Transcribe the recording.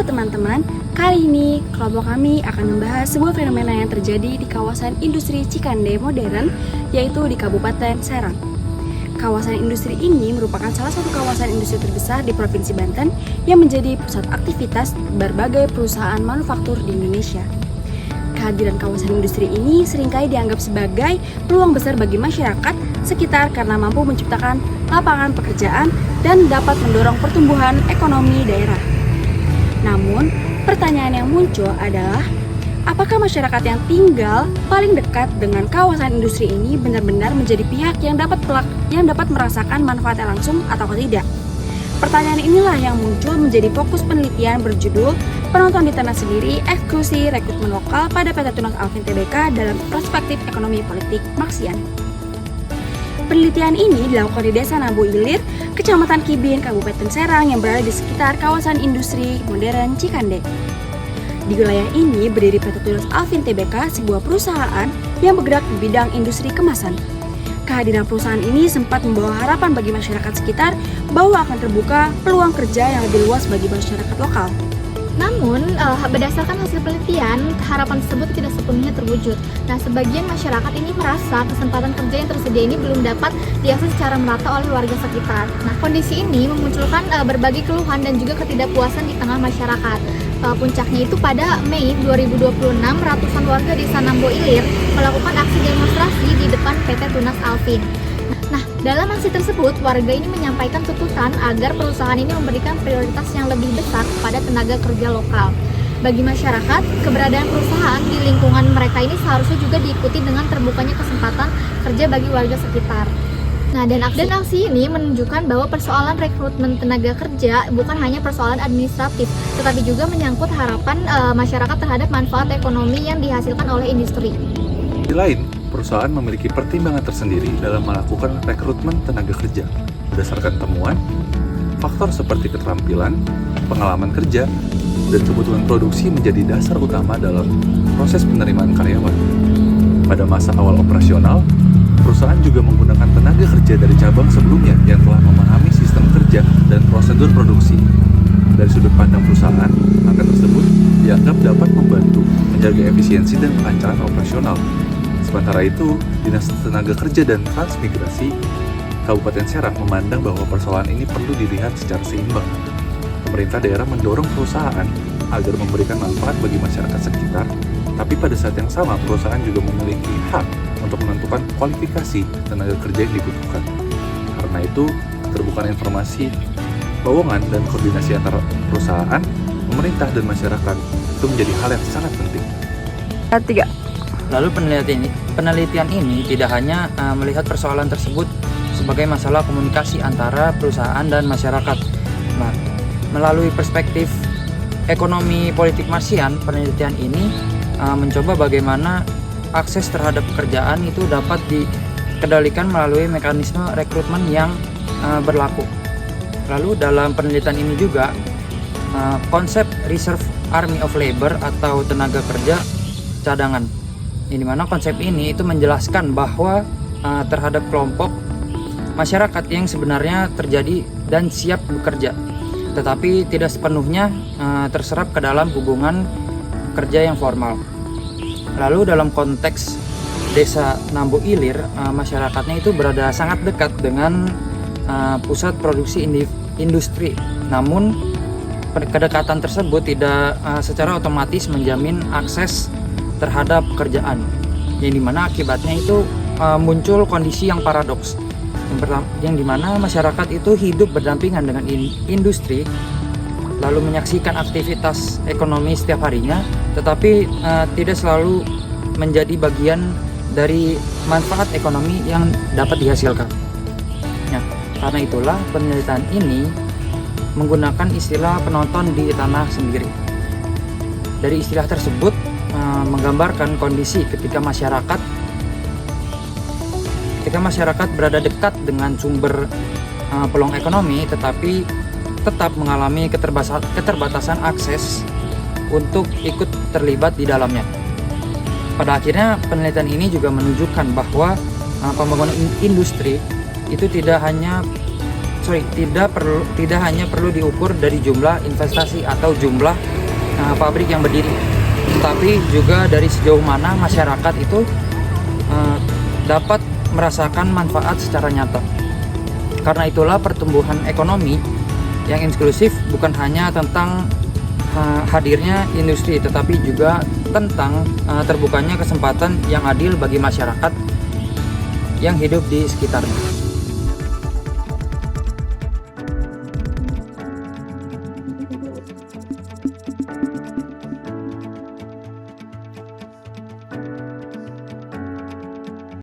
teman-teman, kali ini kelompok kami akan membahas sebuah fenomena yang terjadi di kawasan industri Cikande modern, yaitu di Kabupaten Serang. Kawasan industri ini merupakan salah satu kawasan industri terbesar di Provinsi Banten yang menjadi pusat aktivitas berbagai perusahaan manufaktur di Indonesia. Kehadiran kawasan industri ini seringkali dianggap sebagai peluang besar bagi masyarakat sekitar karena mampu menciptakan lapangan pekerjaan dan dapat mendorong pertumbuhan ekonomi daerah. Namun, pertanyaan yang muncul adalah, apakah masyarakat yang tinggal paling dekat dengan kawasan industri ini benar-benar menjadi pihak yang dapat merasakan manfaatnya langsung atau tidak? Pertanyaan inilah yang muncul menjadi fokus penelitian berjudul Penonton di Tanah Sendiri, Eksekusi Rekrutmen Lokal pada PT Tunas Alvin Tbk dalam Perspektif Ekonomi Politik Maksian. Penelitian ini dilakukan di Desa Nambu Ilir, Kecamatan Kibin, Kabupaten Serang yang berada di sekitar kawasan industri modern Cikande. Di wilayah ini berdiri PT Tunas Alvin Tbk, sebuah perusahaan yang bergerak di bidang industri kemasan. Kehadiran perusahaan ini sempat membawa harapan bagi masyarakat sekitar bahwa akan terbuka peluang kerja yang lebih luas bagi masyarakat lokal. Namun, berdasarkan hasil penelitian, harapan tersebut tidak sepenuhnya terwujud. Nah, sebagian masyarakat ini merasa kesempatan kerja yang tersedia ini belum dapat diakses secara merata oleh warga sekitar. Nah, kondisi ini memunculkan berbagai keluhan dan juga ketidakpuasan di tengah masyarakat. Puncaknya itu pada Mei 2026, ratusan warga Desa Nambo Ilir melakukan aksi demonstrasi di depan PT Tunas Alvin. Nah, dalam aksi tersebut, warga ini menyampaikan tuntutan agar perusahaan ini memberikan prioritas yang lebih besar kepada tenaga kerja lokal. Bagi masyarakat, keberadaan perusahaan di lingkungan mereka ini seharusnya juga diikuti dengan terbukanya kesempatan kerja bagi warga sekitar. Nah, dan aksi ini menunjukkan bahwa persoalan rekrutmen tenaga kerja bukan hanya persoalan administratif, tetapi juga menyangkut harapan masyarakat terhadap manfaat ekonomi yang dihasilkan oleh industri. Di lain, perusahaan memiliki pertimbangan tersendiri dalam melakukan rekrutmen tenaga kerja. Berdasarkan temuan, faktor seperti keterampilan, pengalaman kerja, dan kebutuhan produksi menjadi dasar utama dalam proses penerimaan karyawan. Pada masa awal operasional, perusahaan juga menggunakan tenaga kerja dari cabang sebelumnya yang telah memahami sistem kerja dan prosedur produksi. Dari sudut pandang perusahaan, angka tersebut dianggap dapat membantu menjaga efisiensi dan kelancaran operasional. Sementara itu, Dinas Tenaga Kerja dan Transmigrasi Kabupaten Serang memandang bahwa persoalan ini perlu dilihat secara seimbang. Pemerintah daerah mendorong perusahaan agar memberikan manfaat bagi masyarakat sekitar, tapi pada saat yang sama perusahaan juga memiliki hak untuk menentukan kualifikasi tenaga kerja yang dibutuhkan. Karena itu, keterbukaan informasi, lowongan, dan koordinasi antara perusahaan, pemerintah, dan masyarakat itu menjadi hal yang sangat penting. Lalu penelitian ini tidak hanya melihat persoalan tersebut sebagai masalah komunikasi antara perusahaan dan masyarakat. Nah, melalui perspektif ekonomi politik Marsian, penelitian ini mencoba bagaimana akses terhadap pekerjaan itu dapat dikendalikan melalui mekanisme rekrutmen yang berlaku. Lalu dalam penelitian ini juga konsep Reserve Army of Labor atau tenaga kerja cadangan. Di mana konsep ini itu menjelaskan bahwa terhadap kelompok masyarakat yang sebenarnya terjadi dan siap bekerja, tetapi tidak sepenuhnya terserap ke dalam hubungan kerja yang formal. Lalu dalam konteks Desa Nambo Ilir, masyarakatnya itu berada sangat dekat dengan pusat produksi industri. Namun kedekatan tersebut tidak secara otomatis menjamin akses terhadap pekerjaan, yang dimana akibatnya itu muncul kondisi yang paradoks, yang dimana masyarakat itu hidup berdampingan dengan industri, lalu menyaksikan aktivitas ekonomi setiap harinya, tetapi tidak selalu menjadi bagian dari manfaat ekonomi yang dapat dihasilkan. Nah, karena itulah penelitian ini menggunakan istilah penonton di tanah sendiri. Dari istilah tersebut menggambarkan kondisi ketika masyarakat berada dekat dengan sumber peluang ekonomi, tetapi tetap mengalami keterbatasan akses untuk ikut terlibat di dalamnya. Pada akhirnya penelitian ini juga menunjukkan bahwa pembangunan industri itu tidak hanya tidak hanya perlu diukur dari jumlah investasi atau jumlah pabrik yang berdiri, tetapi juga dari sejauh mana masyarakat itu dapat merasakan manfaat secara nyata. Karena itulah pertumbuhan ekonomi yang inklusif bukan hanya tentang hadirnya industri, tetapi juga tentang terbukanya kesempatan yang adil bagi masyarakat yang hidup di sekitarnya.